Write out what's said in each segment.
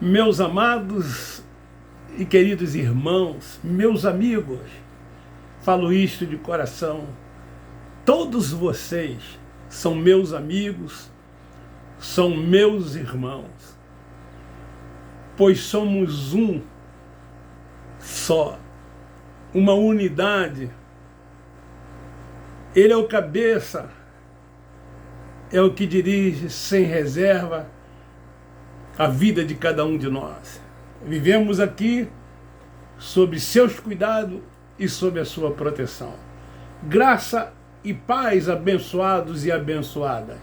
Meus amados e queridos irmãos, meus amigos, falo isto de coração, todos vocês são meus amigos, são meus irmãos, pois somos um só, uma unidade. Ele é o cabeça, é o que dirige sem reserva a vida de cada um de nós. Vivemos aqui sob seus cuidados e sob a sua proteção. Graça e paz, abençoados e abençoadas.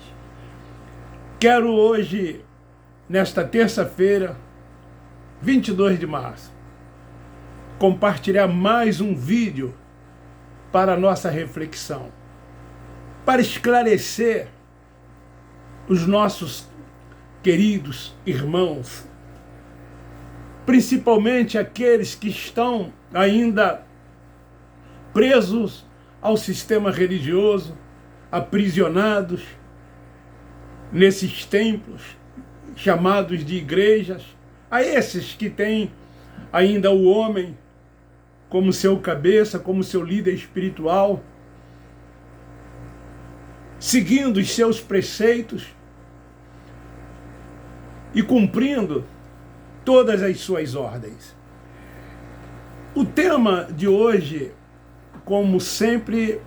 Quero hoje, nesta terça-feira, 22 de março, compartilhar mais um vídeo para a nossa reflexão, para esclarecer os nossos queridos irmãos, principalmente aqueles que estão ainda presos ao sistema religioso, aprisionados nesses templos chamados de igrejas, a esses que têm ainda o homem como seu cabeça, como seu líder espiritual, seguindo os seus preceitos e cumprindo todas as suas ordens. O tema de hoje, como sempre,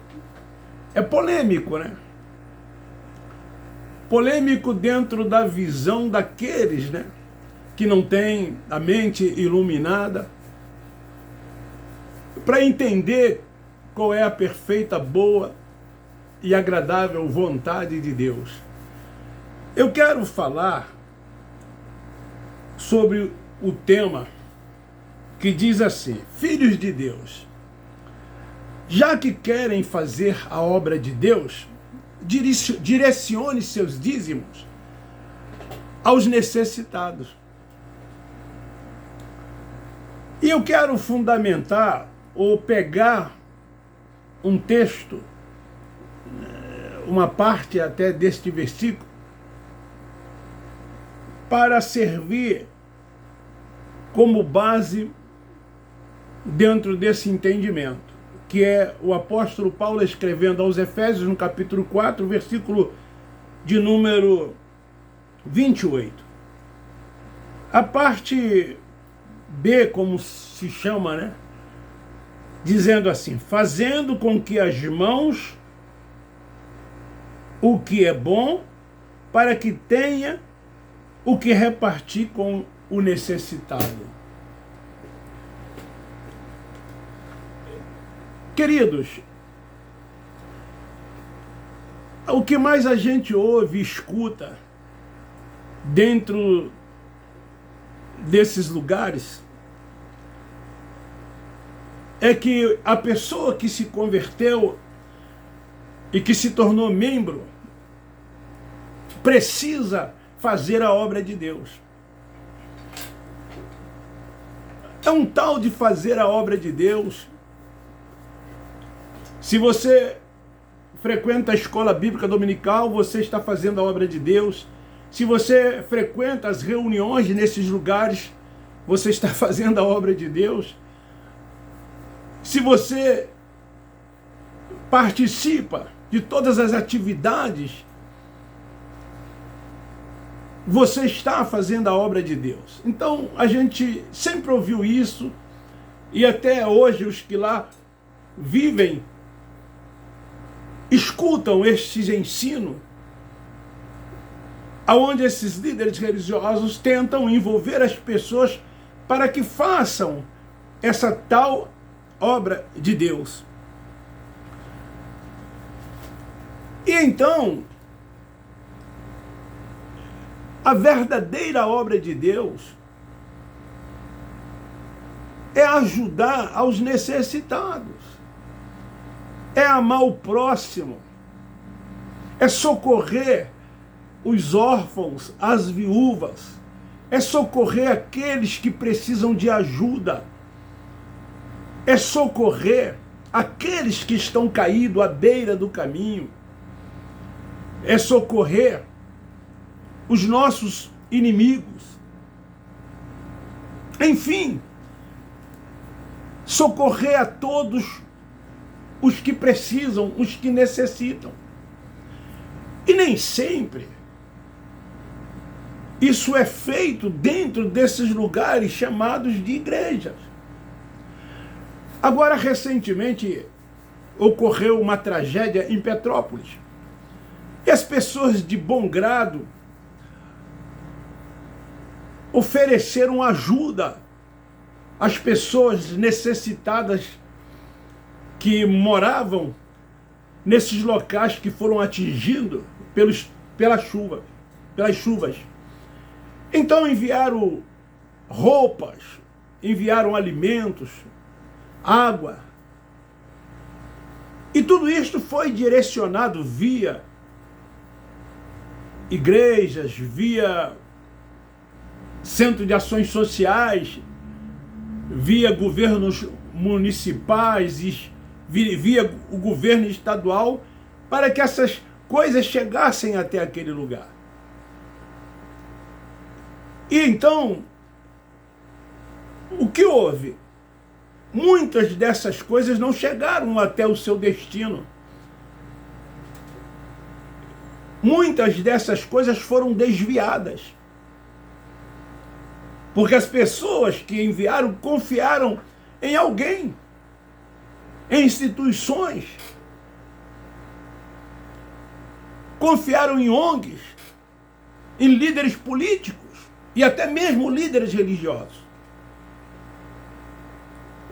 é polêmico, né? Polêmico dentro da visão daqueles, né, que não têm a mente iluminada para entender qual é a perfeita, boa e agradável vontade de Deus. Eu quero falar sobre o tema que diz assim: filhos de Deus, já que querem fazer a obra de Deus, direcione seus dízimos aos necessitados. E eu quero fundamentar ou pegar um texto, uma parte até deste versículo, para servir como base dentro desse entendimento, que é o apóstolo Paulo escrevendo aos Efésios, no capítulo 4, versículo de número 28. A parte B, como se chama, né? Dizendo assim: fazendo com que as mãos o que é bom, para que tenha o que repartir com o necessitado. Queridos, o que mais a gente ouve e escuta dentro desses lugares é que a pessoa que se converteu e que se tornou membro precisa fazer a obra de Deus. É um tal de fazer a obra de Deus. Se você frequenta a escola bíblica dominical, você está fazendo a obra de Deus. Se você frequenta as reuniões nesses lugares, você está fazendo a obra de Deus. Se você participa de todas as atividades, você está fazendo a obra de Deus. Então, a gente sempre ouviu isso, e até hoje os que lá vivem escutam estes ensinos, aonde esses líderes religiosos tentam envolver as pessoas para que façam essa tal obra de Deus. E então, a verdadeira obra de Deus é ajudar aos necessitados, é amar o próximo, é socorrer os órfãos, as viúvas, é socorrer aqueles que precisam de ajuda, é socorrer aqueles que estão caídos à beira do caminho, é socorrer os nossos inimigos, Enfim, socorrer a todos os que precisam, os que necessitam. E nem sempre isso é feito dentro desses lugares chamados de igrejas. Agora, recentemente, ocorreu uma tragédia em Petrópolis. E as pessoas de bom grado ofereceram ajuda às pessoas necessitadas que moravam nesses locais que foram atingidos pelas chuvas. Então enviaram roupas, enviaram alimentos, água. E tudo isto foi direcionado via igrejas, via centro de ações sociais, via governos municipais e via o governo estadual, para que essas coisas chegassem até aquele lugar. E então, o que houve? Muitas dessas coisas não chegaram até o seu destino. Muitas dessas coisas foram desviadas. Porque as pessoas que enviaram confiaram em alguém, em instituições, confiaram em ONGs, em líderes políticos e até mesmo líderes religiosos.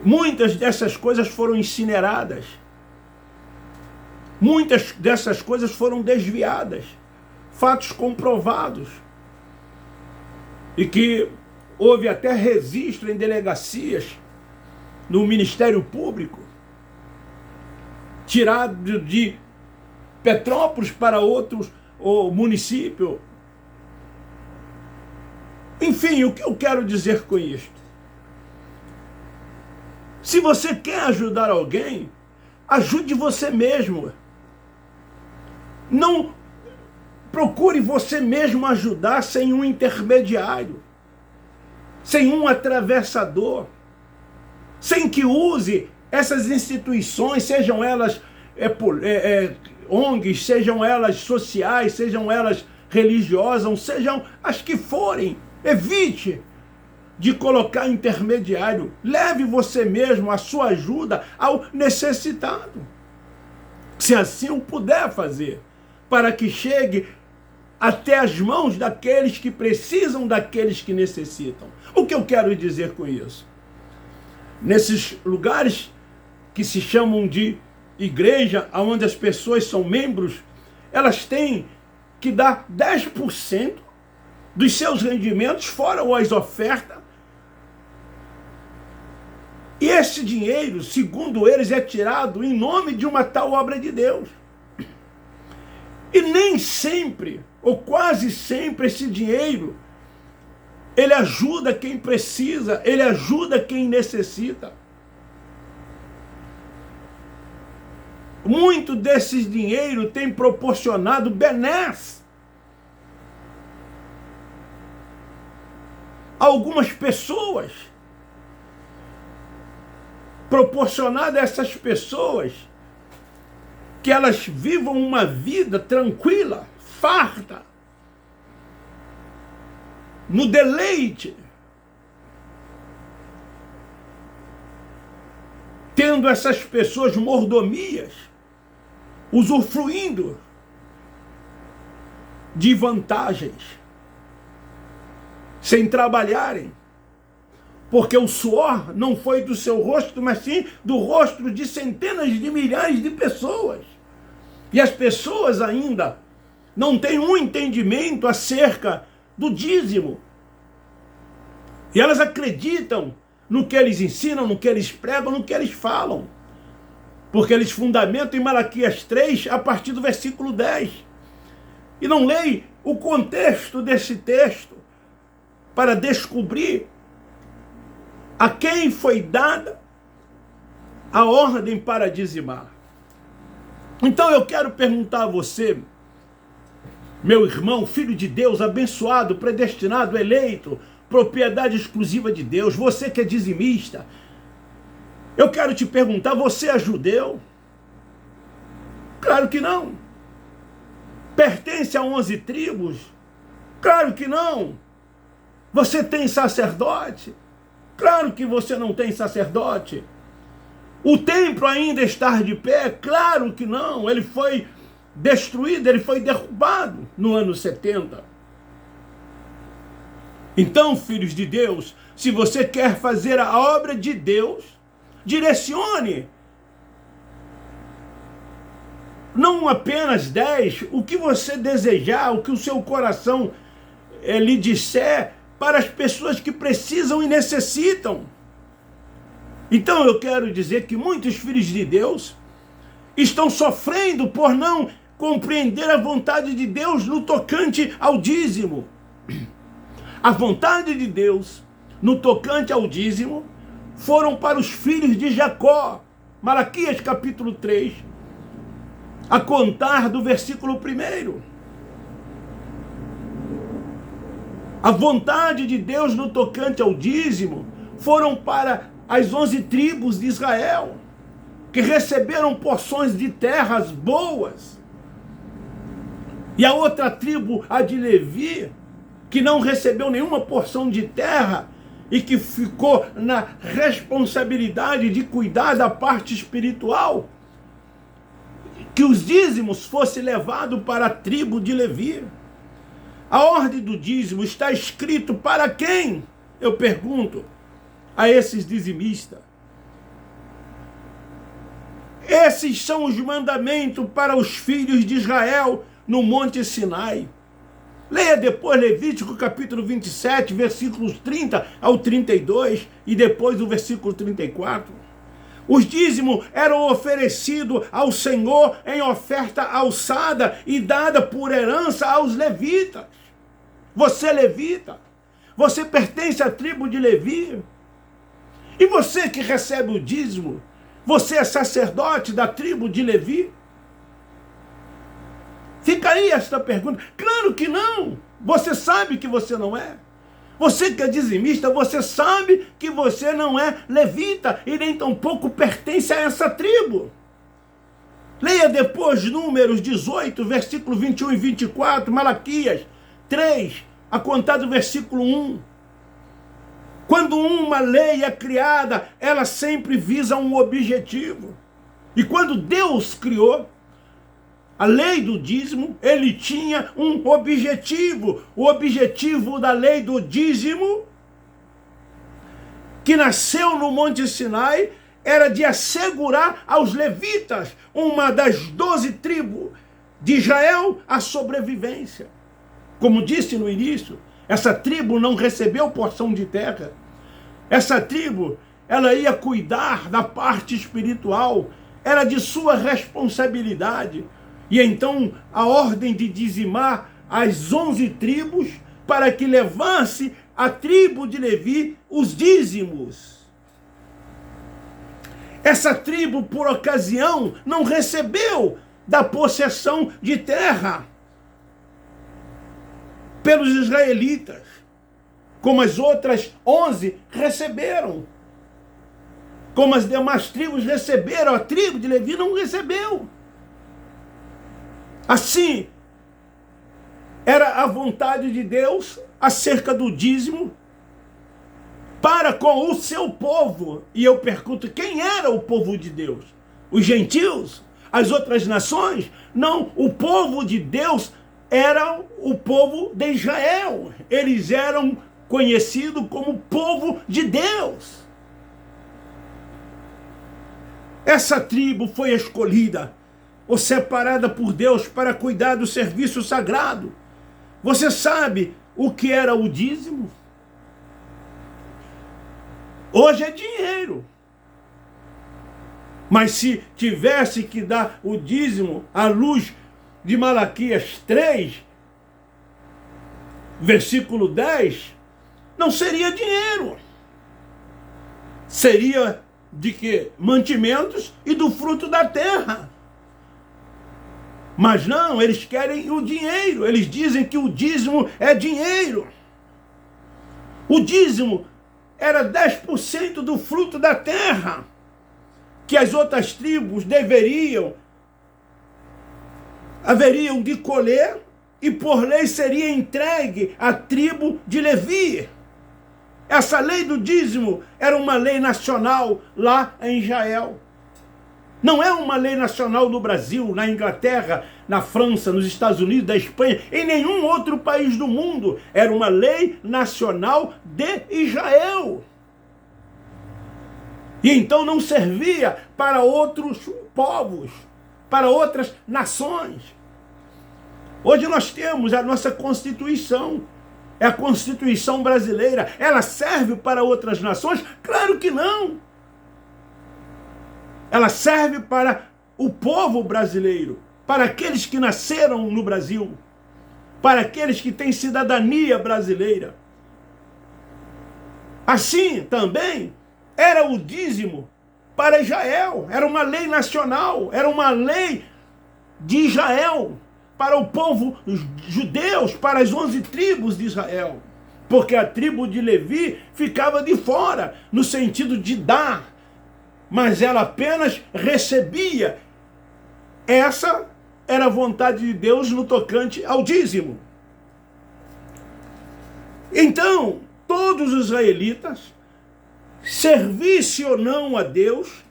Muitas dessas coisas foram incineradas. Muitas dessas coisas foram desviadas. Fatos comprovados. E que houve até registro em delegacias, no Ministério Público, tirado de Petrópolis para outros municípios. Enfim, o que eu quero dizer com isto? Se você quer ajudar alguém, ajude você mesmo. Não procure você mesmo ajudar sem um intermediário, sem um atravessador, sem que use essas instituições, sejam elas ONGs, sejam elas sociais, sejam elas religiosas, sejam as que forem. Evite de colocar intermediário. Leve você mesmo a sua ajuda ao necessitado, se assim o puder fazer, para que chegue até as mãos daqueles que precisam, daqueles que necessitam. O que eu quero dizer com isso? Nesses lugares que se chamam de igreja, onde as pessoas são membros, elas têm que dar 10% dos seus rendimentos, fora as ofertas. E esse dinheiro, segundo eles, é tirado em nome de uma tal obra de Deus. E nem sempre, ou quase sempre, esse dinheiro, ele ajuda quem precisa, ele ajuda quem necessita. Muito desses dinheiro tem proporcionado benesses a algumas pessoas, proporcionado a essas pessoas que elas vivam uma vida tranquila, farta, no deleite, tendo essas pessoas mordomias, usufruindo de vantagens, sem trabalharem, porque o suor não foi do seu rosto, mas sim do rosto de centenas de milhares de pessoas. E as pessoas ainda não têm um entendimento acerca do dízimo. E elas acreditam no que eles ensinam, no que eles pregam, no que eles falam. Porque eles fundamentam em Malaquias 3, a partir do versículo 10. E não leem o contexto desse texto para descobrir a quem foi dada a ordem para dizimar. Então eu quero perguntar a você, meu irmão, filho de Deus, abençoado, predestinado, eleito, propriedade exclusiva de Deus. Você que é dizimista, eu quero te perguntar, você é judeu? Claro que não. Pertence a 11 tribos? Claro que não. Você tem sacerdote? Claro que você não tem sacerdote. O templo ainda está de pé? Claro que não. Ele foi destruído, ele foi derrubado no ano 70. Então, filhos de Deus, se você quer fazer a obra de Deus, direcione. Não apenas 10, o que você desejar, o que o seu coração lhe disser, para as pessoas que precisam e necessitam. Então eu quero dizer que muitos filhos de Deus estão sofrendo por não compreender a vontade de Deus no tocante ao dízimo. A vontade de Deus no tocante ao dízimo foram para os filhos de Jacó. Malaquias capítulo 3, a contar do versículo 1. A vontade de Deus no tocante ao dízimo foram para as 11 tribos de Israel, que receberam porções de terras boas. E a outra tribo, a de Levi, que não recebeu nenhuma porção de terra e que ficou na responsabilidade de cuidar da parte espiritual, que os dízimos fossem levados para a tribo de Levi. A ordem do dízimo está escrito para quem? Eu pergunto a esses dizimistas. Esses são os mandamentos para os filhos de Israel no Monte Sinai. Leia depois Levítico capítulo 27, versículos 30 ao 32 e depois o versículo 34. Os dízimos eram oferecidos ao Senhor em oferta alçada e dada por herança aos levitas. Você é levita, você pertence à tribo de Levi. E você que recebe o dízimo, você é sacerdote da tribo de Levi? Fica aí esta pergunta. Claro que não. Você sabe que você não é. Você que é dizimista, você sabe que você não é levita e nem tampouco pertence a essa tribo. Leia depois Números 18, versículo 21 e 24, Malaquias 3, a contar do versículo 1. Quando uma lei é criada, ela sempre visa um objetivo. E quando Deus criou a lei do dízimo, ele tinha um objetivo. O objetivo da lei do dízimo, que nasceu no Monte Sinai, era de assegurar aos levitas, uma das 12 tribos de Israel, a sobrevivência. Como disse no início, essa tribo não recebeu porção de terra. Essa tribo, ela ia cuidar da parte espiritual, era de sua responsabilidade. E então a ordem de dizimar as 11 tribos para que levasse a tribo de Levi os dízimos. Essa tribo, por ocasião, não recebeu da possessão de terra pelos israelitas, como as outras 11 receberam. Como as demais tribos receberam, a tribo de Levi não recebeu. Assim, era a vontade de Deus acerca do dízimo para com o seu povo. E eu pergunto, quem era o povo de Deus? Os gentios? As outras nações? Não, o povo de Deus era o povo de Israel. Eles eram conhecidos como povo de Deus. Essa tribo foi escolhida ou separada por Deus para cuidar do serviço sagrado. Você sabe o que era o dízimo? Hoje é dinheiro. Mas se tivesse que dar o dízimo à luz de Malaquias 3, versículo 10, não seria dinheiro. Seria de quê? Mantimentos e do fruto da terra. Mas não, eles querem o dinheiro. Eles dizem que o dízimo é dinheiro. O dízimo era 10% do fruto da terra, que as outras tribos haveriam de colher, e por lei seria entregue à tribo de Levi. Essa lei do dízimo era uma lei nacional lá em Israel. Não é uma lei nacional no Brasil, na Inglaterra, na França, nos Estados Unidos, na Espanha, em nenhum outro país do mundo. Era uma lei nacional de Israel. E então não servia para outros povos, para outras nações. Hoje nós temos a nossa Constituição, é a Constituição brasileira. Ela serve para outras nações? Claro que não. Ela serve para o povo brasileiro, para aqueles que nasceram no Brasil, para aqueles que têm cidadania brasileira. Assim também era o dízimo para Israel, era uma lei nacional, era uma lei de Israel, para o povo judeus, para as 11 tribos de Israel, porque a tribo de Levi ficava de fora, no sentido de dar, mas ela apenas recebia. Essa era a vontade de Deus no tocante ao dízimo. Então, todos os israelitas, servisse ou não a Deus,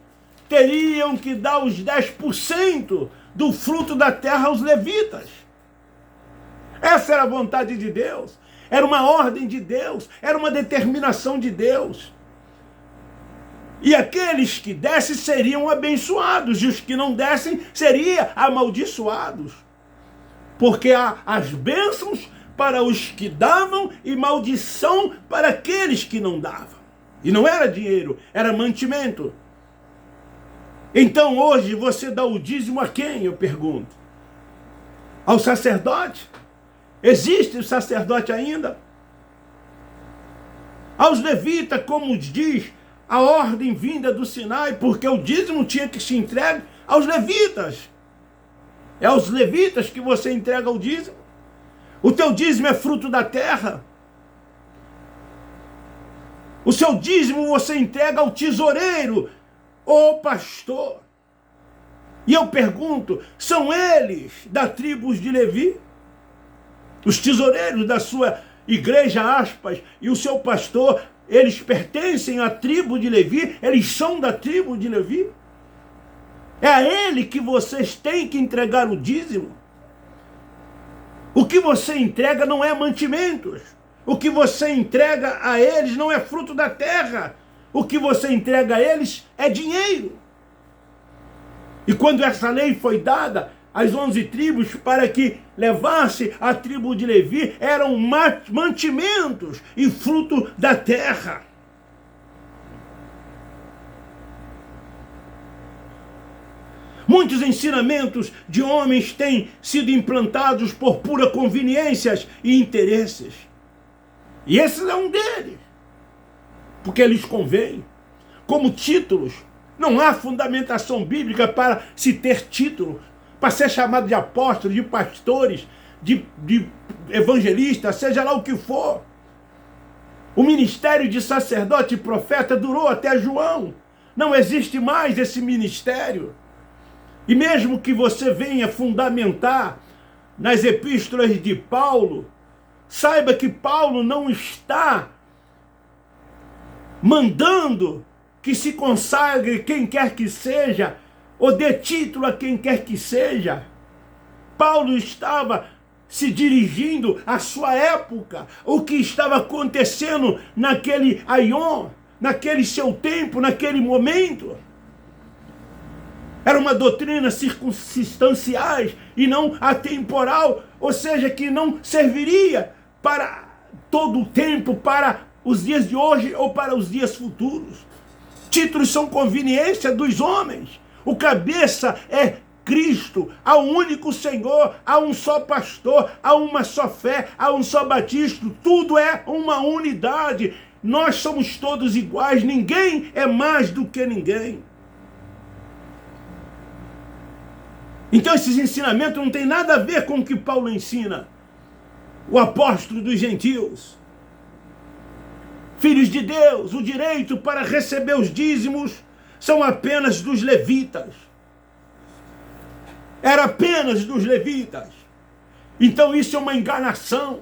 teriam que dar os 10% do fruto da terra aos levitas. Essa era a vontade de Deus, era uma ordem de Deus, era uma determinação de Deus. E aqueles que dessem seriam abençoados, e os que não dessem seriam amaldiçoados. Porque há as bênçãos para os que davam e maldição para aqueles que não davam. E não era dinheiro, era mantimento. Então hoje você dá o dízimo a quem, eu pergunto? Ao sacerdote? Existe o sacerdote ainda? Aos levitas, como diz a ordem vinda do Sinai, porque o dízimo tinha que se entregue aos levitas. É aos levitas que você entrega o dízimo. O teu dízimo é fruto da terra. O seu dízimo você entrega ao tesoureiro, ou pastor. E eu pergunto, são eles da tribo de Levi? Os tesoureiros da sua igreja, aspas, e o seu pastor, eles pertencem à tribo de Levi? Eles são da tribo de Levi? É a ele que vocês têm que entregar o dízimo? O que você entrega não é mantimentos. O que você entrega a eles não é fruto da terra. O que você entrega a eles é dinheiro. E quando essa lei foi dada às 11 tribos para que levasse a tribo de Levi, eram mantimentos e fruto da terra. Muitos ensinamentos de homens têm sido implantados por pura conveniências e interesses. E esse é um deles, porque lhes convém. Como títulos, não há fundamentação bíblica para se ter títulos, para ser chamado de apóstolos, de pastores, de evangelistas, seja lá o que for. O ministério de sacerdote e profeta durou até João. Não existe mais esse ministério. E mesmo que você venha fundamentar nas epístolas de Paulo, saiba que Paulo não está mandando que se consagre quem quer que seja, ou dê título a quem quer que seja. Paulo estava se dirigindo à sua época, o que estava acontecendo naquele aion, naquele seu tempo, naquele momento. Era uma doutrina circunstanciais e não atemporal, ou seja, que não serviria para todo o tempo, para os dias de hoje ou para os dias futuros. Títulos são conveniência dos homens. O cabeça é Cristo, há um único Senhor, há um só pastor, há uma só fé, há um só batismo, tudo é uma unidade. Nós somos todos iguais, ninguém é mais do que ninguém. Então esses ensinamentos não têm nada a ver com o que Paulo ensina, o apóstolo dos gentios. Filhos de Deus, o direito para receber os dízimos são apenas dos levitas. Era apenas dos levitas. Então isso é uma enganação.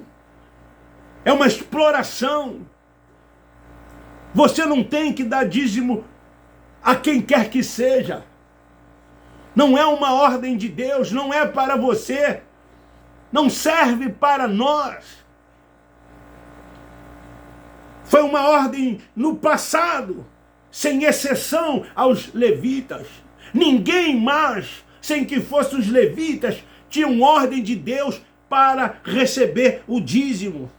É uma exploração. Você não tem que dar dízimo a quem quer que seja. Não é uma ordem de Deus, não é para você. Não serve para nós. Foi uma ordem no passado, sem exceção aos levitas. Ninguém mais, sem que fossem os levitas, tinham ordem de Deus para receber o dízimo.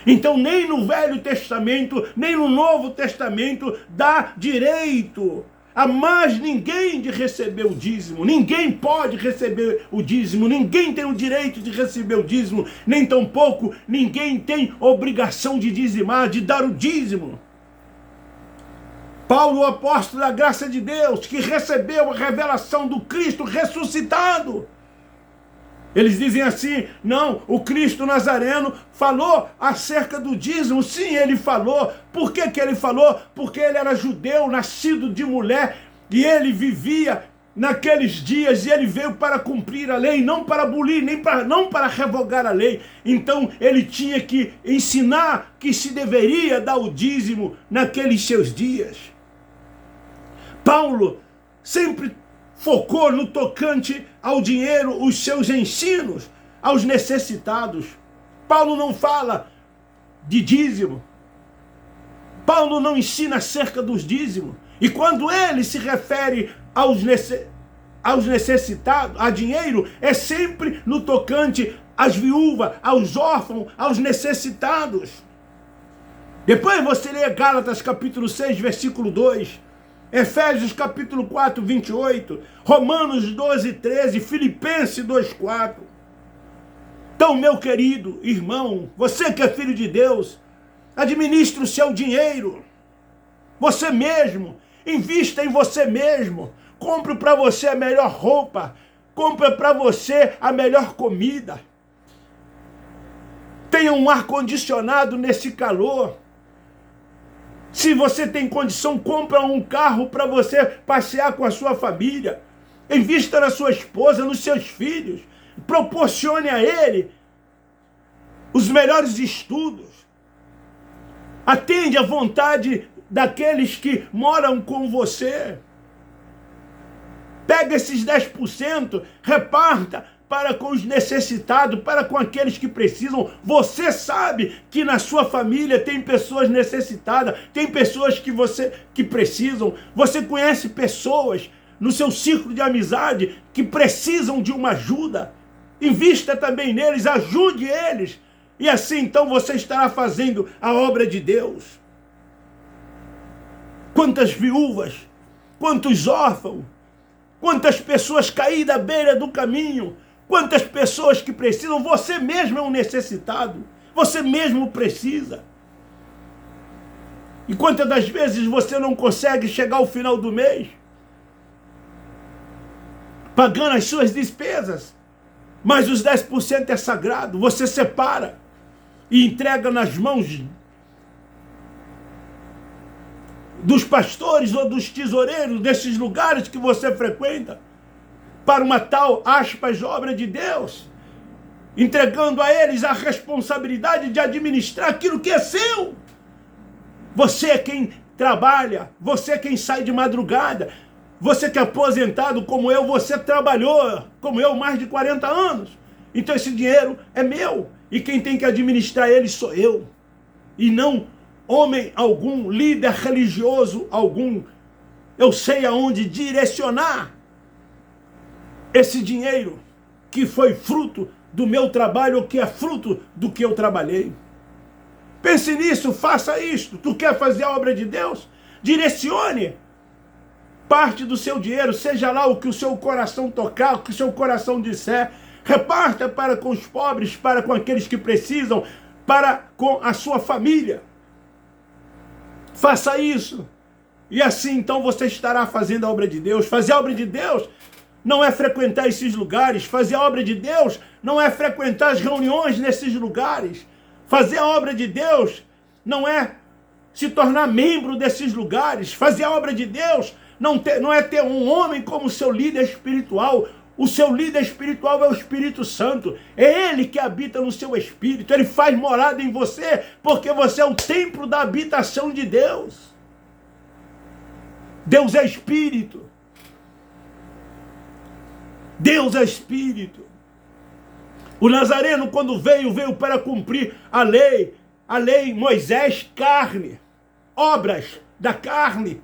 Então nem no Velho Testamento, nem no Novo Testamento dá direito a mais ninguém de receber o dízimo. Ninguém pode receber o dízimo, ninguém tem o direito de receber o dízimo, nem tampouco ninguém tem obrigação de dizimar, de dar o dízimo. Paulo, o apóstolo da graça de Deus, que recebeu a revelação do Cristo ressuscitado, eles dizem assim: não, o Cristo Nazareno falou acerca do dízimo. Sim, ele falou. Por que ele falou? Porque ele era judeu, nascido de mulher, e ele vivia naqueles dias, e ele veio para cumprir a lei, não para abolir, não para revogar a lei. Então ele tinha que ensinar que se deveria dar o dízimo naqueles seus dias. Paulo sempre focou no tocante ao dinheiro os seus ensinos aos necessitados. Paulo não fala de dízimo. Paulo não ensina acerca dos dízimos. E quando ele se refere aos necessitados, a dinheiro, é sempre no tocante às viúvas, aos órfãos, aos necessitados. Depois você lê Gálatas capítulo 6, versículo 2. Efésios capítulo 4, 28, Romanos 12, 13, Filipenses 2, 4. Então, meu querido irmão, você que é filho de Deus, administre o seu dinheiro, você mesmo, invista em você mesmo, compre para você a melhor roupa, compre para você a melhor comida, tenha um ar-condicionado nesse calor. Se você tem condição, compra um carro para você passear com a sua família. Invista na sua esposa, nos seus filhos. Proporcione a ele os melhores estudos. Atende à vontade daqueles que moram com você. Pega esses 10%, reparta para com os necessitados, para com aqueles que precisam. Você sabe que na sua família tem pessoas necessitadas, tem pessoas que precisam. Você conhece pessoas no seu círculo de amizade que precisam de uma ajuda. Invista também neles, ajude eles. E assim então você estará fazendo a obra de Deus. Quantas viúvas, quantos órfãos, quantas pessoas caídas à beira do caminho, quantas pessoas que precisam. Você mesmo é um necessitado, você mesmo precisa. E quantas das vezes você não consegue chegar ao final do mês pagando as suas despesas, mas os 10% é sagrado, você separa e entrega nas mãos dos pastores ou dos tesoureiros desses lugares que você frequenta, para uma tal, aspas, obra de Deus, entregando a eles a responsabilidade de administrar aquilo que é seu. Você é quem trabalha, você é quem sai de madrugada, você que é aposentado como eu, você trabalhou como eu mais de 40 anos. Então esse dinheiro é meu, e quem tem que administrar ele sou eu, e não homem algum, líder religioso algum. Eu sei aonde direcionar esse dinheiro que foi fruto do meu trabalho, ou que é fruto do que eu trabalhei. Pense nisso, faça isto. Tu quer fazer a obra de Deus? Direcione parte do seu dinheiro, seja lá o que o seu coração tocar, o que o seu coração disser. Reparta para com os pobres, para com aqueles que precisam, para com a sua família. Faça isso. E assim então você estará fazendo a obra de Deus. Fazer a obra de Deus não é frequentar esses lugares. Fazer a obra de Deus não é frequentar as reuniões nesses lugares. Fazer a obra de Deus não é se tornar membro desses lugares, fazer a obra de Deus, não é ter um homem como seu líder espiritual. O seu líder espiritual é o Espírito Santo. É Ele que habita no seu espírito. Ele faz morada em você, porque você é o templo da habitação de Deus. Deus é Espírito. Deus é Espírito. O Nazareno, quando veio para cumprir a lei, Moisés, carne, obras da carne,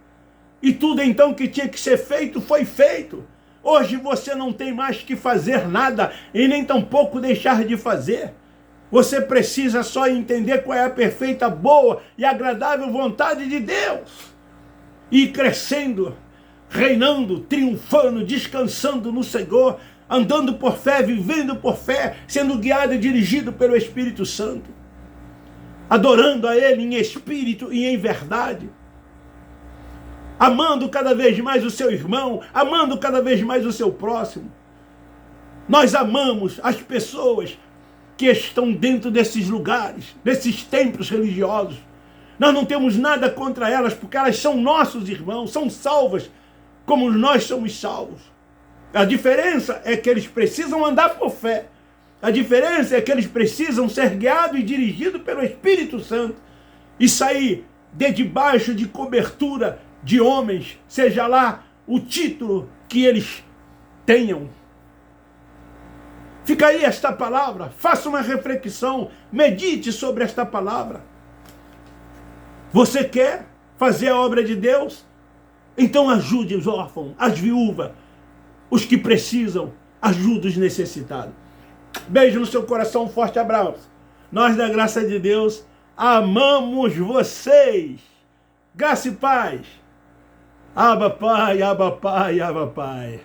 e tudo então que tinha que ser feito, foi feito. Hoje você não tem mais que fazer nada, e nem tampouco deixar de fazer. Você precisa só entender qual é a perfeita, boa e agradável vontade de Deus. E ir crescendo, reinando, triunfando, descansando no Senhor, andando por fé, vivendo por fé, sendo guiado e dirigido pelo Espírito Santo, adorando a Ele em espírito e em verdade, amando cada vez mais o seu irmão, amando cada vez mais o seu próximo. Nós amamos as pessoas que estão dentro desses lugares, desses templos religiosos. Nós não temos nada contra elas, porque elas são nossos irmãos, são salvas como nós somos salvos. A diferença é que eles precisam andar por fé. A diferença é que eles precisam ser guiados e dirigidos pelo Espírito Santo e sair de debaixo de cobertura de homens, seja lá o título que eles tenham. Fica aí esta palavra, faça uma reflexão, medite sobre esta palavra. Você quer fazer a obra de Deus? Então ajude os órfãos, as viúvas, os que precisam, ajude os necessitados. Beijo no seu coração, um forte abraço. Nós, da graça de Deus, amamos vocês. Graça e paz. Abba Pai, Abba Pai, Abba Pai.